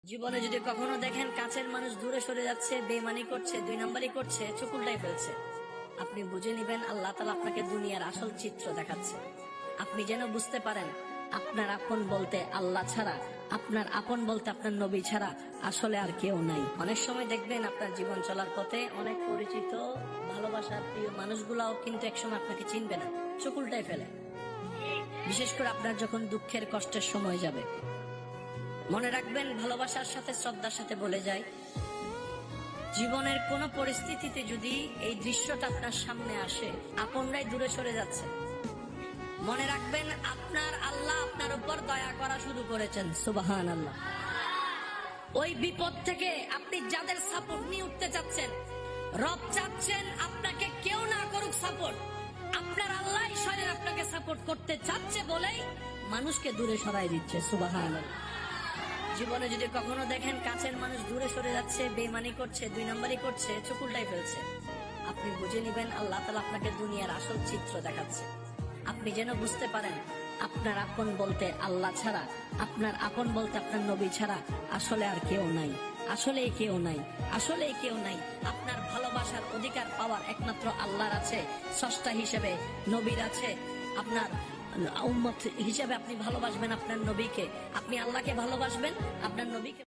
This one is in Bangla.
জীবনে যদি কখনো দেখেন কাছের মানুষ দূরে সরে যাচ্ছে, বেইমানি করছে, দুই নাম্বারই করছে, চোখ উল্টাই ফেলছে, আপনি বুঝে নিবেন আল্লাহ তাআলা আপনাকে দুনিয়ার আসল চিত্র দেখাচ্ছে। আপনি যেন বুঝতে পারেন আপনার আপন বলতে আল্লাহ ছাড়া, আপনার আপন বলতে আপনার নবী ছাড়া আসলে আর কেউ নাই। অনেক সময় দেখবেন আপনার জীবন চলার পথে অনেক পরিচিত ভালোবাসার প্রিয় মানুষগুলাও কিন্তু একসময় আপনাকে চিনবে না, চোখ উল্টাই ফেলে। বিশেষ করে আপনার যখন দুঃখের কষ্টের সময় যাবে, মনে রাখবেন ভালোবাসার সাথে শ্রদ্ধার সাথে বলে যায়, জীবনের কোন পরিস্থিতিতে যদি এই দৃশ্যটা আপনার সামনে আসে, আপনরাই দূরে সরে যাচ্ছে, মনে রাখবেন আপনার আল্লাহ আপনার উপর দয়া করা শুরু করেছেন। সুবহানাল্লাহ। ওই বিপদ থেকে আপনি যাদের সাপোর্ট নিয়ে উঠতে চাচ্ছেন, রব চাচ্ছেন আপনাকে কেউ না করুক সাপোর্ট, আপনার আল্লাহ স্বয়ং আপনাকে সাপোর্ট করতে চাচ্ছে বলেই মানুষকে দূরে সরাই দিচ্ছে। সুবহানাল্লাহ। জীবনে যদি কখনো দেখেন কাছের মানুষ দূরে সরে যাচ্ছে, বেইমানি করছে, দুই নাম্বারই করছে, চোখ উল্টাই ফেলছে, আপনি বুঝে নিবেন আল্লাহ তাআলা আপনাকে দুনিয়ার আসল চিত্র দেখাচ্ছে। আপনি যেন বুঝতে পারেন আপনার আপন বলতে আল্লাহ ছাড়া, আপনার আপন বলতে আপনার নবী ছাড়া আসলে আর কেউ নাই, আসলে কেউ নাই, আসলে কেউ নাই। আপনার ভালোবাসার অধিকার পাওয়ার একমাত্র আল্লাহর আছে, স্রষ্টা হিসেবে নবীর আছে। আপনার উম্মত হিসেবে আপনি ভালোবাসবেন আপনার নবীকে, আপনি আল্লাহকে ভালোবাসবেন, আপনার নবীকে